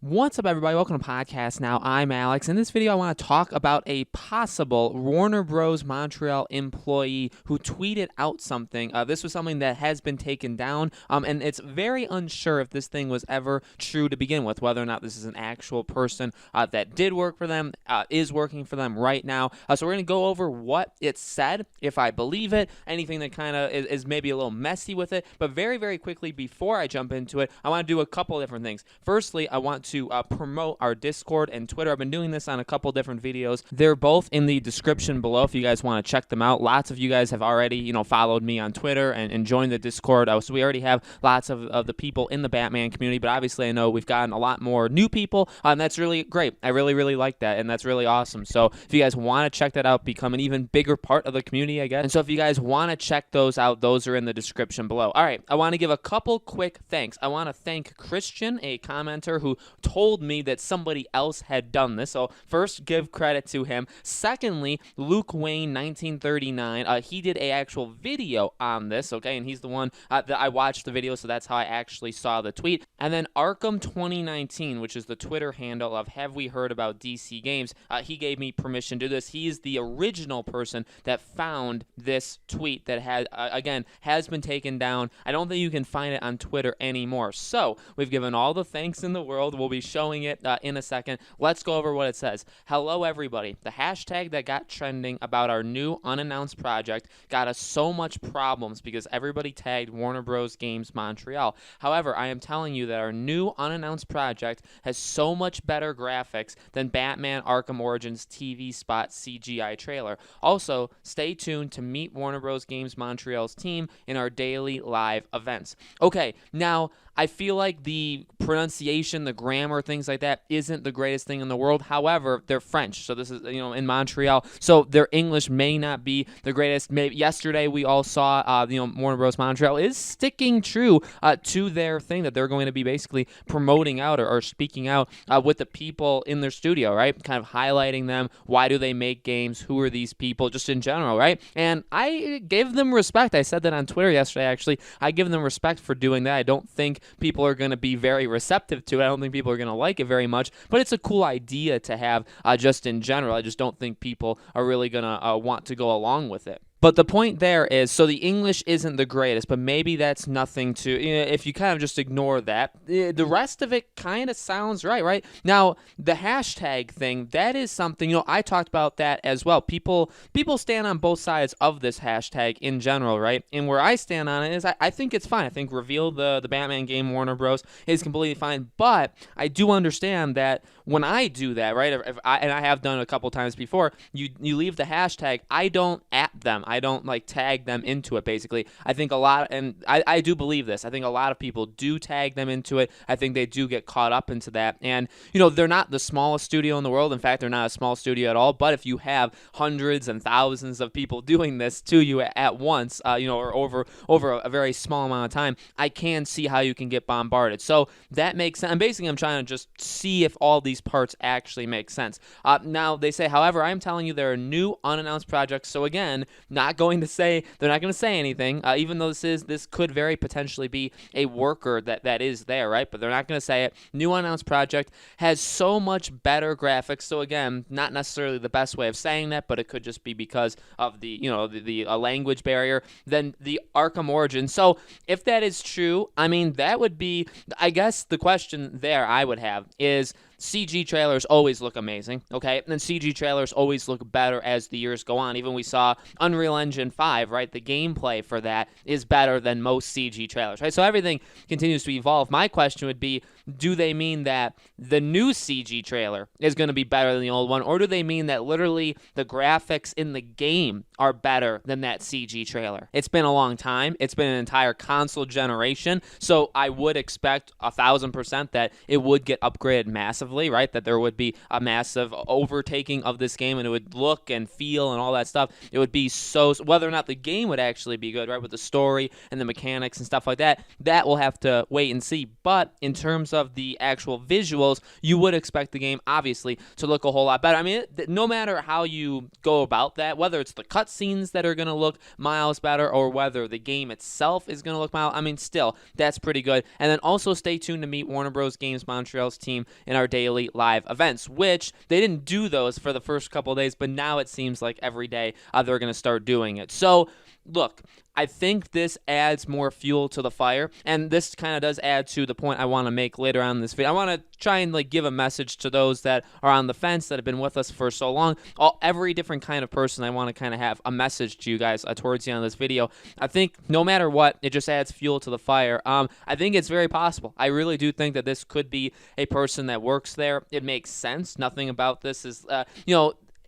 What's up, everybody? Welcome to Podcast Now. I'm Alex. In this video, I want to talk about a possible Warner Bros. Montreal employee who tweeted out something. This was something that has been taken down, and it's very unsure if this thing was ever true to begin with, whether or not this is an actual person that did work for them, is working for them right now. So we're going to go over what it said, if I believe it, anything that kind of is maybe a little messy with it. But very, very quickly, before I jump into it, I want to do a couple different things. Firstly, I want to promote our Discord and Twitter. I've been doing this on a couple different videos. They're both in the description below if you guys want to check them out. Lots of you guys have already, followed me on Twitter and joined the Discord. So we already have lots of the people in the Batman community, but obviously I know we've gotten a lot more new people, and that's really great. I really, really like that, and that's really awesome. So if you guys want to check that out, become an even bigger part of the community, I guess. And so if you guys want to check those out, those are in the description below. All right, I want to give a couple quick thanks. I want to thank Christian, a commenter who told me that somebody else had done this. So first, give credit to him. Secondly, Luke Wayne 1939, he did a actual video on this, okay, and he's the one that I watched the video, so that's how I actually saw the tweet. And then Arkham 2019, which is the Twitter handle of Have We Heard About DC Games, he gave me permission to do this. He is the original person that found this tweet that had, again, has been taken down. I don't think you can find it on Twitter anymore. So we've given all the thanks in the world. We'll be showing it in a second. Let's go over what it says. Hello, everybody. The hashtag that got trending about our new unannounced project got us so much problems because everybody tagged Warner Bros. Games Montreal. However, I am telling you that our new unannounced project has so much better graphics than Batman Arkham Origins TV spot CGI trailer. Also, stay tuned to meet Warner Bros. Games Montreal's team in our daily live events. Okay, now I feel like the pronunciation, the grammar, things like that isn't the greatest thing in the world. However, they're French, so this is, in Montreal, so their English may not be the greatest. Maybe yesterday we all saw, Warner Bros. Montreal is sticking true to their thing that they're going to be basically promoting out or speaking out with the people in their studio, right? Kind of highlighting them. Why do they make games? Who are these people? Just in general, right? And I gave them respect. I said that on Twitter yesterday, actually. I give them respect for doing that. I don't think people are going to be very receptive to it. I don't think people are going to like it very much, but it's a cool idea to have just in general. I just don't think people are really going to want to go along with it. But the point there is, so the English isn't the greatest, but maybe that's nothing to, if you kind of just ignore that, the rest of it kind of sounds right? Now, the hashtag thing, that is something, I talked about that as well. People stand on both sides of this hashtag in general, right? And where I stand on it is I think it's fine. I think reveal the Batman game Warner Bros. Is completely fine, but I do understand that when I do that, right, and I have done it a couple times before, you leave the hashtag, I don't at them. I don't tag them into it, basically. I think a lot, and I do believe this, I think a lot of people do tag them into it. I think they do get caught up into that. And, they're not the smallest studio in the world. In fact, they're not a small studio at all. But if you have hundreds and thousands of people doing this to you at once, or over a very small amount of time, I can see how you can get bombarded. So that makes sense. And basically, I'm trying to just see if all these parts actually make sense. Now, they say, however, I'm telling you there are new unannounced projects. So again, they're not going to say anything, even though this could very potentially be a worker that is there, right? But they're not going to say it. New unannounced project has so much better graphics. So again, not necessarily the best way of saying that, but it could just be because of the language barrier than the Arkham Origins. So if that is true, I mean, that would be, I guess the question there I would have is, CG trailers always look amazing, okay? And CG trailers always look better as the years go on. Even we saw Unreal Engine 5, right? The gameplay for that is better than most CG trailers, right? So everything continues to evolve. My question would be, do they mean that the new CG trailer is going to be better than the old one, or do they mean that literally the graphics in the game are better than that CG trailer? It's been a long time. It's been an entire console generation, so I would expect 1,000% that it would get upgraded massively. massively, right? That there would be a massive overtaking of this game, and it would look and feel and all that stuff. It would be so, whether or not the game would actually be good, right, with the story and the mechanics and stuff like that, that we'll have to wait and see. But in terms of the actual visuals, you would expect the game, obviously, to look a whole lot better. I mean, no matter how you go about that, whether it's the cutscenes that are going to look miles better or whether the game itself is going to look miles, I mean, still, that's pretty good. And then also stay tuned to meet Warner Bros. Games Montreal's team in our daily live events, which they didn't do those for the first couple of days, but now it seems like every day they're going to start doing it. So, look, I think this adds more fuel to the fire, and this kind of does add to the point I want to make later on in this video. I want to try and give a message to those that are on the fence, that have been with us for so long. Every different kind of person, I want to kind of have a message to you guys towards the end of this video. I think no matter what, it just adds fuel to the fire. I think it's very possible. I really do think that this could be a person that works there. It makes sense. Nothing about this is,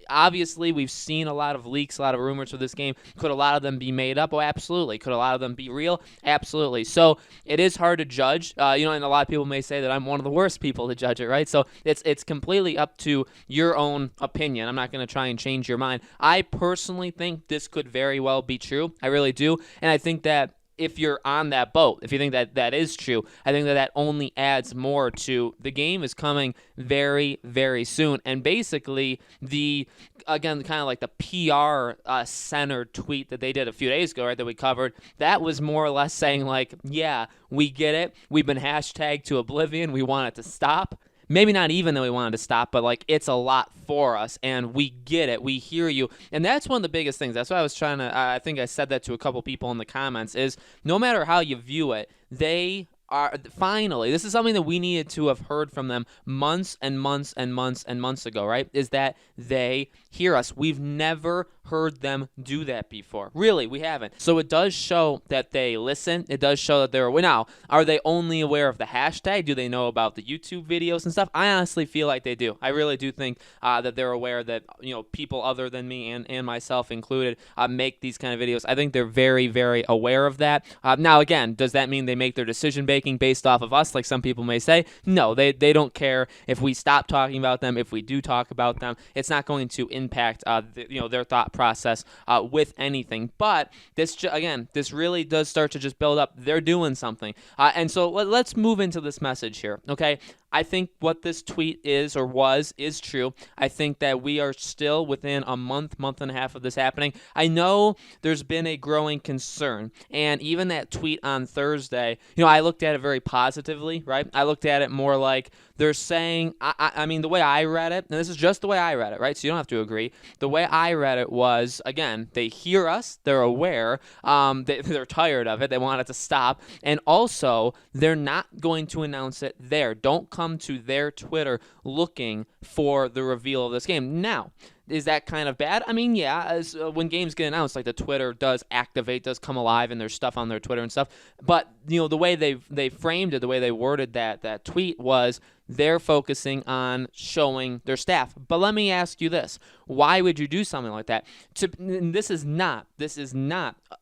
obviously, we've seen a lot of leaks, a lot of rumors for this game. Could a lot of them be made up? Oh, absolutely. Could a lot of them be real? Absolutely. So it is hard to judge, and a lot of people may say that I'm one of the worst people to judge it, right? So it's completely up to your own opinion. I'm not going to try and change your mind. I personally think this could very well be true. I really do. And I think that if you're on that boat, if you think that that is true, I think that that only adds more to the game is coming very, very soon. And basically, again, kind of like the PR centered tweet that they did a few days ago, right, that we covered, that was more or less saying like, yeah, we get it. We've been hashtagged to oblivion. We want it to stop. Maybe not even that we wanted to stop, but it's a lot for us, and we get it. We hear you. And that's one of the biggest things. That's why I was trying to, I think I said that to a couple people in the comments, is no matter how you view it, they are finally, this is something that we needed to have heard from them months and months and months and months ago, right? Is that they hear us. We've never heard them do that before. Really, we haven't. So it does show that they listen. It does show that they're aware. Now, are they only aware of the hashtag? Do they know about the YouTube videos and stuff? I honestly feel like they do. I really do think that they're aware that people other than me and myself included make these kind of videos. I think they're very, very aware of that. Now, again, does that mean they make their decision making based off of us, like some people may say? No, they don't care if we stop talking about them, if we do talk about them. It's not going to impact their thought process with anything. But this really does start to just build up. They're doing something. And so let's move into this message here, okay? I think what this tweet is true. I think that we are still within a month and a half of this happening. I know there's been a growing concern, and even that tweet on Thursday, I looked at it very positively, right? I looked at it more like they're saying, I mean, the way I read it, and this is just the way I read it, right? So you don't have to agree. The way I read it was, again, they hear us, they're aware, they're tired of it, they want it to stop, and also they're not going to announce it there. Don't come to their Twitter looking for the reveal of this game. Now, is that kind of bad? I mean, yeah, when games get announced, like the Twitter does activate, does come alive, and there's stuff on their Twitter and stuff. But, the way they framed it, the way they worded that tweet was they're focusing on showing their staff. But let me ask you this. Why would you do something like that? This is not,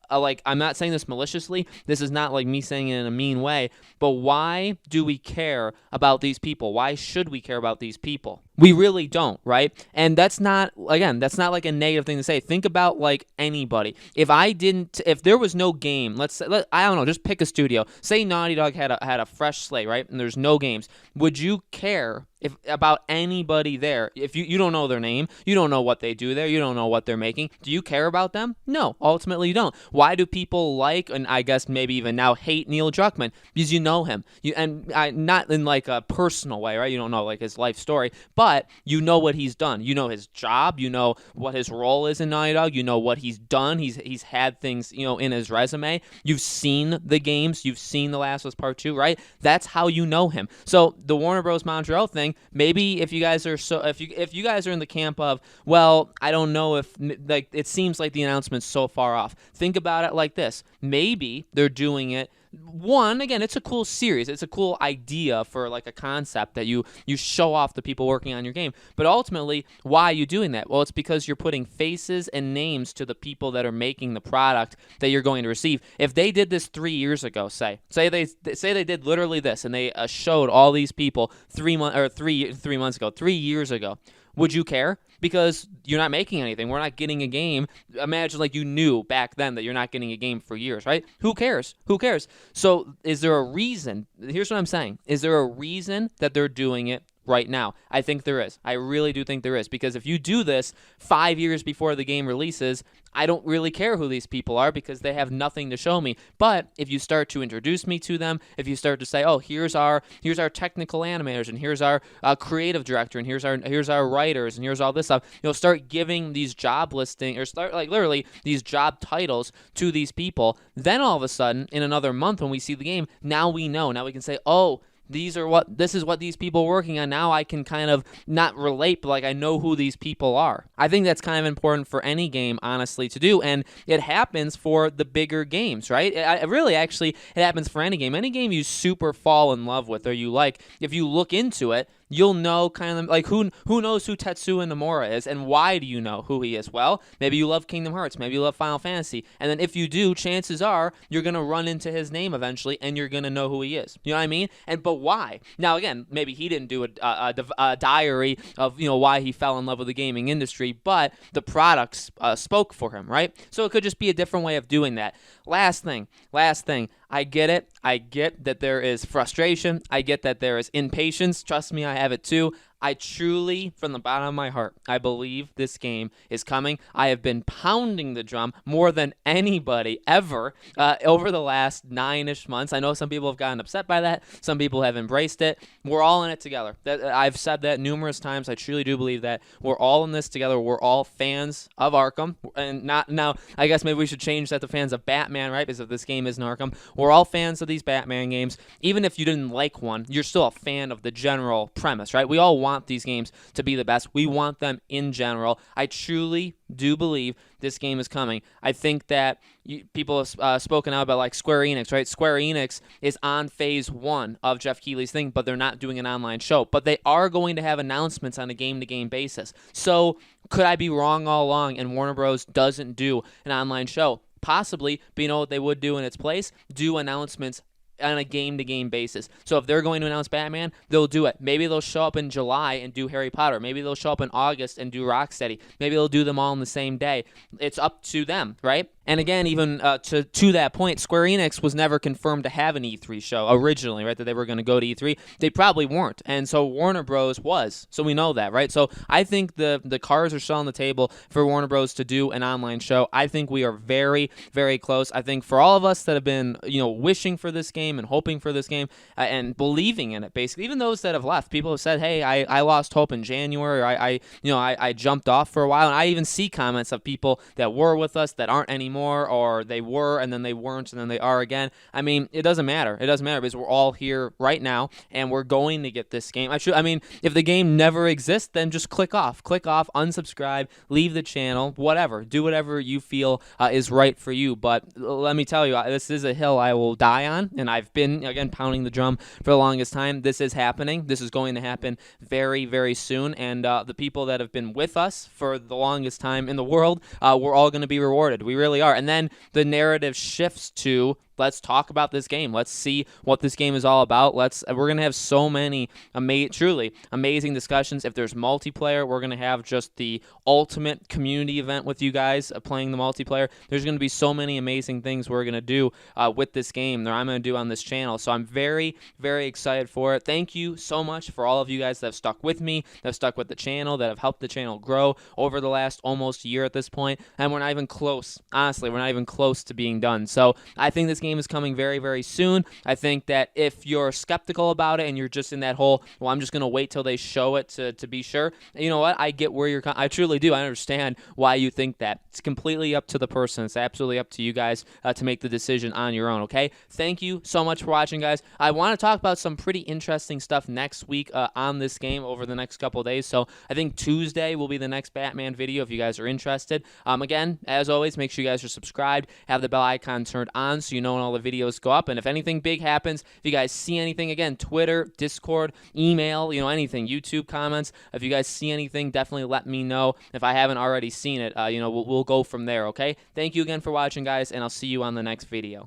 I'm not saying this maliciously. This is not like me saying it in a mean way. But why do we care about these people? Why should we care about these people? We really don't, right? And that's not like a negative thing to say. Think about like anybody. If there was no game, I don't know, just pick a studio. Say Naughty Dog had a fresh slate, right? And there's no games. Would you care about anybody there? If you don't know their name, you don't know what they do there, you don't know what they're making, do you care about them? No, ultimately you don't. Why do people like, and I guess maybe even now hate Neil Druckmann? Because you know him, not in like a personal way, right? You don't know like his life story, but you know what he's done. You know his job. You know what his role is in Naughty Dog. You know what he's done. He's had things in his resume. You've seen the games. You've seen The Last of Us Part 2, right? That's how you know him. So the Warner Bros. Montreal thing. Maybe if you guys are if you guys are in the camp of, well, I don't know if it seems like the announcement's so far off. Think about it like this. Maybe they're doing it one, again, it's a cool series. It's a cool idea for like a concept that you show off the people working on your game. But ultimately, why are you doing that? Well, it's because you're putting faces and names to the people that are making the product that you're going to receive. If they did this 3 years ago, say they did literally this, and they showed all these people 3 months ago, 3 years ago, would you care? Because you're not making anything. We're not getting a game. Imagine like you knew back then that you're not getting a game for years, right? Who cares? Who cares? So is there a reason? Here's what I'm saying. Is there a reason that they're doing it right now? I think there is. I really do think there is. Because if you do this 5 years before the game releases, I don't really care who these people are because they have nothing to show me. But if you start to introduce me to them, if you start to say, oh, here's our technical animators, and here's our creative director, and here's our writers, and here's all this stuff, you'll start giving these job listing, or start like literally these job titles to these people. Then all of a sudden, in another month when we see the game, now we know. Now we can say, oh, this is what these people are working on. Now I can kind of not relate, but like I know who these people are. I think that's kind of important for any game, honestly, to do, and it happens for the bigger games, right? It happens for any game. Any game you super fall in love with or you like, if you look into it, you'll know kind of like who knows who Tetsuya Nomura is, and why do you know who he is? Well, maybe you love Kingdom Hearts, maybe you love Final Fantasy, and then if you do, chances are you're going to run into his name eventually, and you're going to know who he is. You know what I mean? But why? Now, again, maybe he didn't do a diary of why he fell in love with the gaming industry, but the products spoke for him, right? So it could just be a different way of doing that. Last thing. I get it. I get that there is frustration. I get that there is impatience. Trust me, I have it too. I truly, from the bottom of my heart, I believe this game is coming. I have been pounding the drum more than anybody ever over the last 9-ish months. I know some people have gotten upset by that. Some people have embraced it. We're all in it together. I've said that numerous times. I truly do believe that. We're all in this together. We're all fans of Arkham. And not now, I guess maybe we should change that to fans of Batman, right? Because if this game isn't Arkham, we're all fans of these Batman games. Even if you didn't like one, you're still a fan of the general premise, right? We all want these games to be the best. We want them in general. I truly do believe this game is coming. I think that people have spoken out about like Square Enix, right? Square Enix is on phase 1 of Jeff Keighley's thing, but they're not doing an online show. But they are going to have announcements on a game-to-game basis. So could I be wrong all along and Warner Bros. Doesn't do an online show? Possibly, but you know what they would do in its place? Do announcements on a game-to-game basis. So if they're going to announce Batman, they'll do it. Maybe they'll show up in July and do Harry Potter. Maybe they'll show up in August and do Rocksteady. Maybe they'll do them all on the same day. It's up to them, right? And again, even to that point, Square Enix was never confirmed to have an E3 show originally, right? That they were going to go to E3. They probably weren't. And so Warner Bros. Was. So we know that, right? So I think the cards are still on the table for Warner Bros. To do an online show. I think we are very, very close. I think for all of us that have been, wishing for this game and hoping for this game and believing in it, basically, even those that have left, people have said, hey, I lost hope in January, or I jumped off for a while. And I even see comments of people that were with us that aren't anymore, or they were and then they weren't and then they are again. I mean, it doesn't matter. It doesn't matter because we're all here right now and we're going to get this game. I mean, if the game never exists, then just click off, unsubscribe, leave the channel, whatever. Do whatever you feel is right for you. But let me tell you, this is a hill I will die on, and I've been, again, pounding the drum for the longest time. This is happening. This is going to happen very, very soon, and the people that have been with us for the longest time in the world, we're all going to be rewarded. We really are. And then the narrative shifts to, let's talk about this game. Let's see what this game is all about. We're going to have so many truly amazing discussions. If there's multiplayer, we're going to have just the ultimate community event with you guys playing the multiplayer. There's going to be so many amazing things we're going to do with this game that I'm going to do on this channel. So I'm very, very excited for it. Thank you so much for all of you guys that have stuck with me, that have stuck with the channel, that have helped the channel grow over the last almost year at this point. And we're not even close. Honestly, we're not even close to being done. So I think this game is coming very, very soon. I think that if you're skeptical about it and you're just in that whole, well, I'm just going to wait till they show it to be sure, you know what? I get where you're I truly do. I understand why you think that. It's completely up to the person. It's absolutely up to you guys to make the decision on your own, okay? Thank you so much for watching, guys. I want to talk about some pretty interesting stuff next week on this game over the next couple of days. So I think Tuesday will be the next Batman video if you guys are interested. Again, as always, make sure you guys are subscribed, have the bell icon turned on so you know know when all the videos go up. And if anything big happens, if you guys see anything, again, Twitter, Discord, email, anything, YouTube comments. If you guys see anything, definitely let me know. If I haven't already seen it, we'll go from there, okay? Thank you again for watching, guys, and I'll see you on the next video.